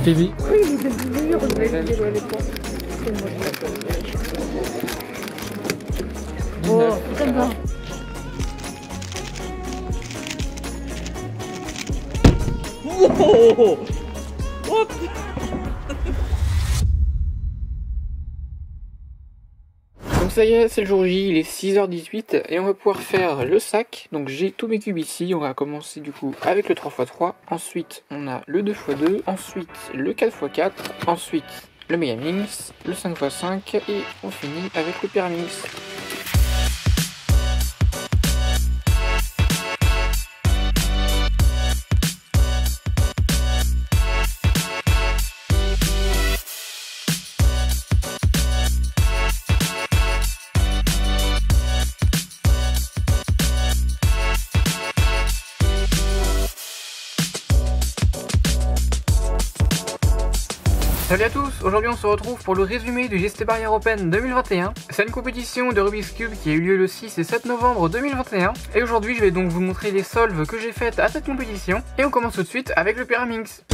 Phoebe. Oui, vous êtes meilleur, vous avez dit les points. C'est moi. Oh, très bien. Wow. What? Donc ça y est, c'est le jour J, il est 6h18 et on va pouvoir faire le sac. Donc j'ai tous mes cubes ici, on va commencer du coup avec le 3x3, ensuite on a le 2x2, ensuite le 4x4, ensuite le Megaminx, le 5x5 et on finit avec le Pyraminx. Salut à tous, aujourd'hui on se retrouve pour le résumé du GST Barrière Open 2021. C'est une compétition de Rubik's Cube qui a eu lieu le 6 et 7 novembre 2021. Et aujourd'hui je vais donc vous montrer les solves que j'ai faites à cette compétition. Et on commence tout de suite avec le Pyraminx.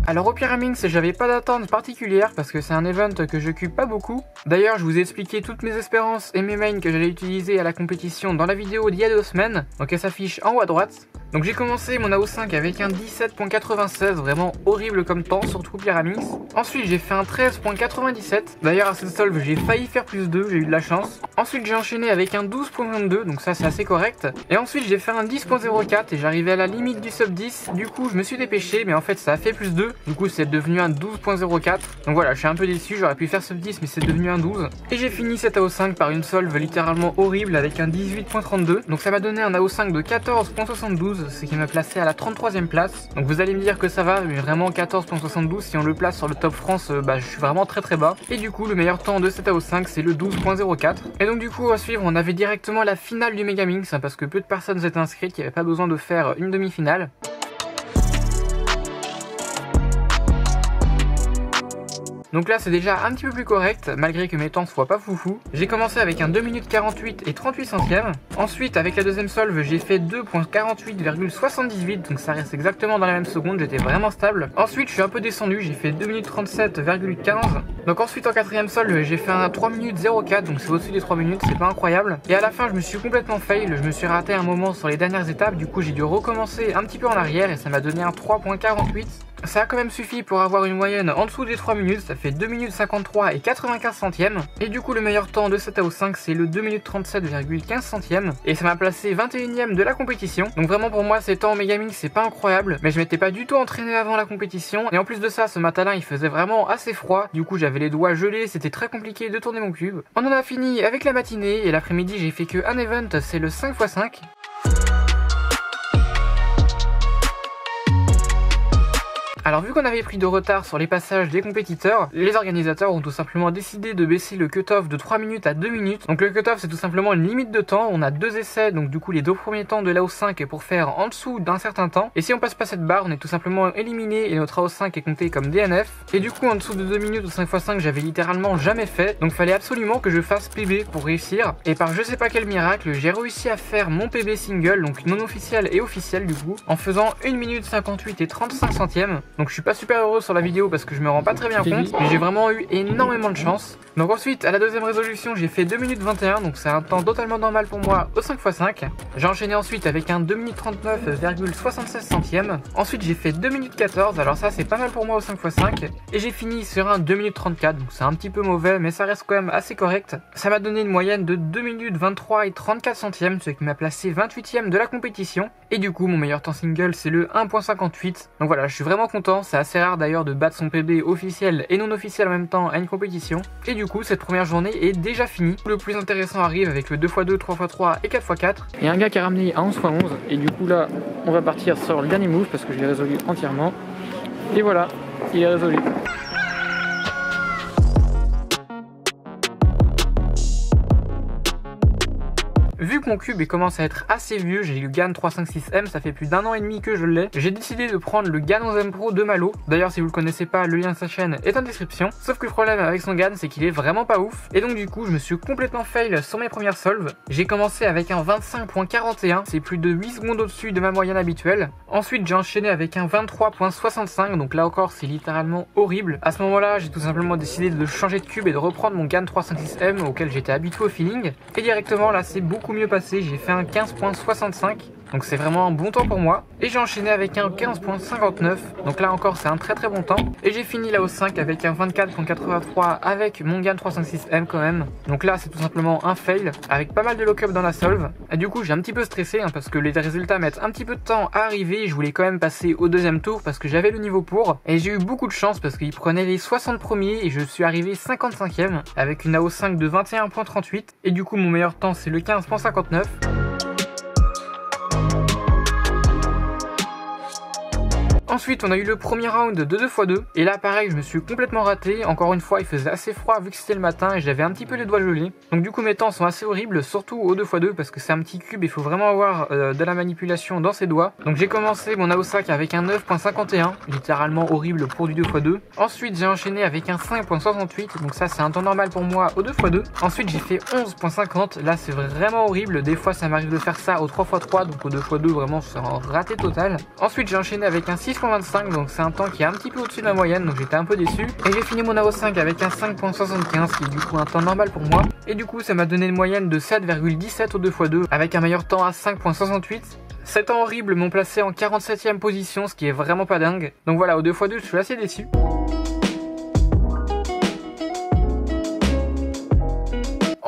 Alors au Pyraminx, j'avais pas d'attente particulière parce que c'est un event que j'occupe pas beaucoup. D'ailleurs, je vous ai expliqué toutes mes espérances et mes mains que j'allais utiliser à la compétition dans la vidéo d'il y a 2 semaines. Donc elle s'affiche en haut à droite. Donc j'ai commencé mon AO5 avec un 17.96, vraiment horrible comme temps, surtout au Pyraminx. Ensuite j'ai fait un 13.97. D'ailleurs à cette solve j'ai failli faire plus 2, j'ai eu de la chance. Ensuite j'ai enchaîné avec un 12.22, donc ça c'est assez correct. Et ensuite j'ai fait un 10.04 et j'arrivais à la limite du sub 10. Du coup je me suis dépêché, mais en fait ça a fait plus 2. Du coup c'est devenu un 12.04. Donc voilà, je suis un peu déçu, j'aurais pu faire sub 10 mais c'est devenu un 12. Et j'ai fini cette AO5 par une solve littéralement horrible avec un 18.32. Donc ça m'a donné un AO5 de 14.72. Ce qui m'a placé à la 33e place. Donc vous allez me dire que ça va, mais vraiment 14.72, si on le place sur le top France, je suis vraiment très bas. Et du coup le meilleur temps de cette AO5 c'est le 12.04. Et donc du coup à suivre on avait directement la finale du Megaminx, parce que peu de personnes s'étaient inscrites, il n'y avait pas besoin de faire une demi-finale. Donc là c'est déjà un petit peu plus correct, malgré que mes temps soient pas foufou. J'ai commencé avec un 2 minutes 48 et 38 centièmes. Ensuite avec la deuxième solve j'ai fait 2.48,78, donc ça reste exactement dans la même seconde, j'étais vraiment stable. Ensuite je suis un peu descendu, j'ai fait 2 minutes 37,15. Donc ensuite en quatrième solve j'ai fait un 3 minutes 04, donc c'est au-dessus des 3 minutes, c'est pas incroyable. Et à la fin je me suis complètement fail, je me suis raté un moment sur les dernières étapes, du coup j'ai dû recommencer un petit peu en arrière et ça m'a donné un 3.48. Ça a quand même suffi pour avoir une moyenne en dessous des 3 minutes, ça fait 2 minutes 53 et 95 centièmes. Et du coup le meilleur temps de cette AO5 c'est le 2 minutes 37,15 centièmes. Et ça m'a placé 21ème de la compétition. Donc vraiment pour moi ces temps au Megaminx c'est pas incroyable, mais je m'étais pas du tout entraîné avant la compétition. Et en plus de ça ce matin-là il faisait vraiment assez froid, du coup j'avais les doigts gelés, c'était très compliqué de tourner mon cube. On en a fini avec la matinée et l'après-midi j'ai fait que un event, c'est le 5x5. Alors vu qu'on avait pris de retard sur les passages des compétiteurs, les organisateurs ont tout simplement décidé de baisser le cut-off de 3 minutes à 2 minutes. Donc le cut-off c'est tout simplement une limite de temps, on a 2 essais, donc du coup les 2 premiers temps de l'AO5 pour faire en dessous d'un certain temps. Et si on passe pas cette barre, on est tout simplement éliminé et notre AO5 est compté comme DNF. Et du coup en dessous de 2 minutes ou 5x5 j'avais littéralement jamais fait, donc fallait absolument que je fasse PB pour réussir. Et par je sais pas quel miracle, j'ai réussi à faire mon PB single, donc non officiel et officiel du coup, en faisant 1 minute 58 et 35 centièmes. Donc je suis pas super heureux sur la vidéo parce que je me rends pas très bien compte, mais j'ai vraiment eu énormément de chance. Donc ensuite à la deuxième résolution j'ai fait 2 minutes 21, donc c'est un temps totalement normal pour moi au 5x5. J'ai enchaîné ensuite avec un 2 minutes 39,76 centièmes. Ensuite j'ai fait 2 minutes 14, alors ça c'est pas mal pour moi au 5x5. Et j'ai fini sur un 2 minutes 34, donc c'est un petit peu mauvais mais ça reste quand même assez correct. Ça m'a donné une moyenne de 2 minutes 23 et 34 centièmes, ce qui m'a placé 28ème de la compétition. Et du coup mon meilleur temps single c'est le 1.58. Donc voilà, je suis vraiment content, c'est assez rare d'ailleurs de battre son PB officiel et non officiel en même temps à une compétition. Et du coup cette première journée est déjà finie. Le plus intéressant arrive avec le 2x2, 3x3 et 4x4. Il y a un gars qui a ramené à 11x11 et du coup là on va partir sur le dernier move parce que je l'ai résolu entièrement. Et voilà, il est résolu. Vu que mon cube commence à être assez vieux, j'ai le GAN 356M, ça fait plus d'1 an et demi que je l'ai, j'ai décidé de prendre le GAN 11M Pro de Malo. D'ailleurs si vous le connaissez pas, le lien de sa chaîne est en description. Sauf que le problème avec son GAN c'est qu'il est vraiment pas ouf. Et donc du coup je me suis complètement fail sur mes premières solves. J'ai commencé avec un 25.41, c'est plus de 8 secondes au-dessus de ma moyenne habituelle. Ensuite j'ai enchaîné avec un 23.65, donc là encore c'est littéralement horrible. À ce moment-là j'ai tout simplement décidé de changer de cube et de reprendre mon GAN 356M auquel j'étais habitué au feeling. Et directement là c'est beaucoup mieux passé, j'ai fait un 15.65. Donc c'est vraiment un bon temps pour moi. Et j'ai enchaîné avec un 15.59. Donc là encore c'est un très bon temps. Et j'ai fini la O5 avec un 24.83 avec mon GAN 356M quand même. Donc là c'est tout simplement un fail avec pas mal de lock-up dans la solve. Et du coup j'ai un petit peu stressé parce que les résultats mettent un petit peu de temps à arriver. Je voulais quand même passer au deuxième tour parce que j'avais le niveau pour. Et j'ai eu beaucoup de chance parce qu'ils prenaient les 60 premiers et je suis arrivé 55e avec une AO5 de 21.38. Et du coup mon meilleur temps c'est le 15.59. Ensuite on a eu le premier round de 2x2 et là pareil je me suis complètement raté. Encore une fois il faisait assez froid vu que c'était le matin et j'avais un petit peu les doigts gelés. Donc du coup mes temps sont assez horribles, surtout au 2x2 parce que c'est un petit cube, il faut vraiment avoir de la manipulation dans ses doigts. Donc j'ai commencé mon AO5 avec un 9.51, littéralement horrible pour du 2x2. Ensuite j'ai enchaîné avec un 5.68, donc ça c'est un temps normal pour moi au 2x2. Ensuite j'ai fait 11.50, là c'est vraiment horrible, des fois ça m'arrive de faire ça au 3x3, donc au 2x2 vraiment c'est un raté total. Ensuite j'ai enchaîné avec un 6.25, donc c'est un temps qui est un petit peu au-dessus de ma moyenne, donc j'étais un peu déçu. Et j'ai fini mon AO5 avec un 5.75 qui est du coup un temps normal pour moi. Et du coup ça m'a donné une moyenne de 7,17 au 2x2 avec un meilleur temps à 5.68. Ces temps horribles m'ont placé en 47e position, ce qui est vraiment pas dingue. Donc voilà, au 2x2 je suis assez déçu.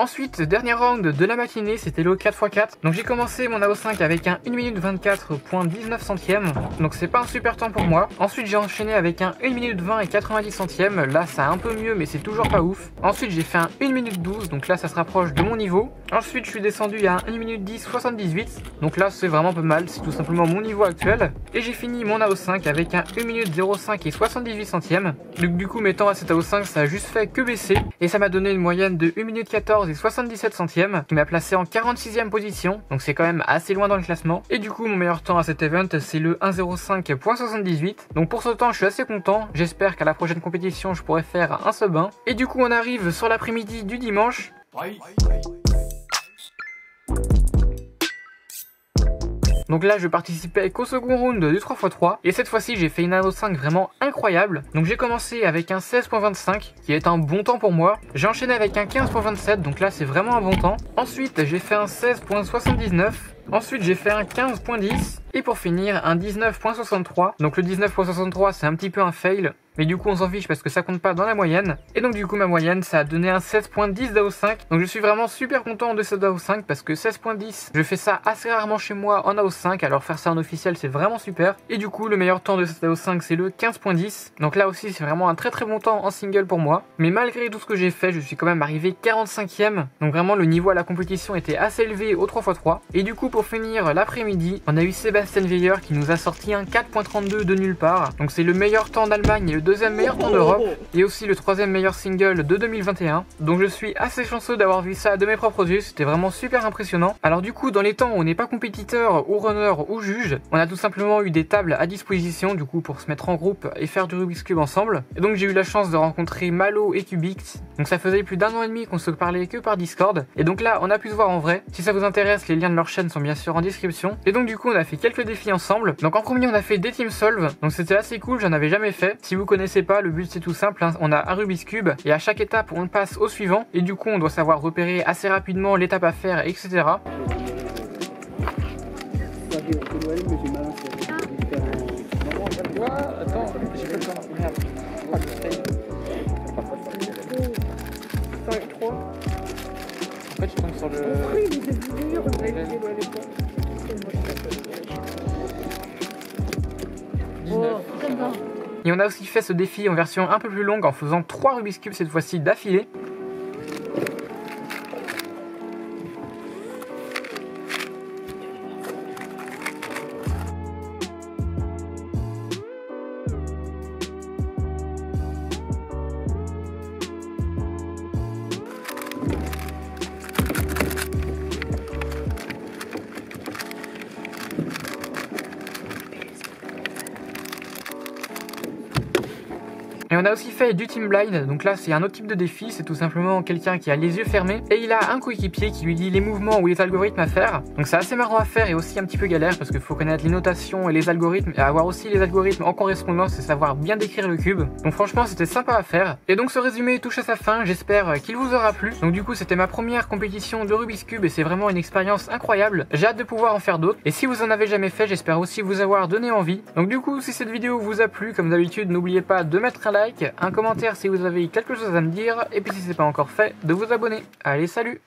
Ensuite, dernier round de la matinée, c'était le 4x4. Donc j'ai commencé mon AO5 avec un 1 minute 24.19 centièmes. Donc c'est pas un super temps pour moi. Ensuite j'ai enchaîné avec un 1 minute 20 et 90 centièmes. Là ça a un peu mieux mais c'est toujours pas ouf. Ensuite j'ai fait un 1 minute 12. Donc là ça se rapproche de mon niveau. Ensuite je suis descendu à un 1 minute 10 78. Donc là c'est vraiment pas mal. C'est tout simplement mon niveau actuel. Et j'ai fini mon AO5 avec un 1 minute 05 et 78 centièmes. Donc du coup mes temps à cet AO5 ça a juste fait que baisser. Et ça m'a donné une moyenne de 1 minute 14 et 77 centièmes qui m'a placé en 46e position, donc c'est quand même assez loin dans le classement. Et du coup mon meilleur temps à cet event c'est le 1.05.78. Donc pour ce temps je suis assez content, j'espère qu'à la prochaine compétition je pourrai faire un sub 1. Et du coup on arrive sur l'après-midi du dimanche. Donc là je participais qu'au second round du 3x3 et cette fois-ci j'ai fait une AO5 vraiment incroyable. Donc j'ai commencé avec un 16.25 qui est un bon temps pour moi. J'ai enchaîné avec un 15.27, donc là c'est vraiment un bon temps. Ensuite j'ai fait un 16.79. Ensuite j'ai fait un 15.10 et pour finir un 19.63. Donc le 19.63 c'est un petit peu un fail, mais du coup on s'en fiche parce que ça compte pas dans la moyenne. Et donc du coup ma moyenne ça a donné un 16.10 d'AO5. Donc je suis vraiment super content de cette AO5 parce que 16.10 je fais ça assez rarement chez moi en AO5, alors faire ça en officiel c'est vraiment super. Et du coup le meilleur temps de cette AO5 c'est le 15.10. Donc là aussi c'est vraiment un très bon temps en single pour moi. Mais malgré tout ce que j'ai fait je suis quand même arrivé 45e. Donc vraiment le niveau à la compétition était assez élevé au 3x3. Et du coup pour finir l'après-midi on a eu Sébastien Weyer qui nous a sorti un 4.32 de nulle part. Donc c'est le meilleur temps d'Allemagne et le deuxième meilleur temps d'Europe et aussi le troisième meilleur single de 2021. Donc je suis assez chanceux d'avoir vu ça de mes propres yeux, c'était vraiment super impressionnant. Alors du coup dans les temps où on n'est pas compétiteur ou runner ou juge, on a tout simplement eu des tables à disposition du coup pour se mettre en groupe et faire du Rubik's Cube ensemble. Et donc j'ai eu la chance de rencontrer Malo et Cubix. Donc ça faisait plus d'1 an et demi qu'on se parlait que par Discord. Et donc là on a pu se voir en vrai. Si ça vous intéresse, les liens de leur chaîne sont bien sûr en description. Et donc du coup on a fait quelques défis ensemble. Donc en premier on a fait des team solve. Donc c'était assez cool, j'en avais jamais fait. Si vous connaissez pas, le but c'est tout simple, hein. On a un Rubik's Cube et à chaque étape on passe au suivant. Et du coup on doit savoir repérer assez rapidement l'étape à faire, etc. Attends, j'ai pas le temps. Regarde. 5-3. En fait je tombe sur le... Oui, il était dur, on avait fait les points. Et on a aussi fait ce défi en version un peu plus longue en faisant 3 Rubik's Cube cette fois-ci d'affilée. Et on a aussi fait du team blind, donc là c'est un autre type de défi, c'est tout simplement quelqu'un qui a les yeux fermés et il a un coéquipier qui lui dit les mouvements ou les algorithmes à faire. Donc c'est assez marrant à faire et aussi un petit peu galère parce qu'il faut connaître les notations et les algorithmes et avoir aussi les algorithmes en correspondance et savoir bien décrire le cube. Donc franchement c'était sympa à faire. Et donc ce résumé touche à sa fin, j'espère qu'il vous aura plu. Donc du coup c'était ma première compétition de Rubik's Cube et c'est vraiment une expérience incroyable. J'ai hâte de pouvoir en faire d'autres et si vous en avez jamais fait, j'espère aussi vous avoir donné envie. Donc du coup si cette vidéo vous a plu, comme d'habitude n'oubliez pas de mettre un like, un commentaire si vous avez quelque chose à me dire et puis si c'est pas encore fait, de vous abonner. Allez, salut!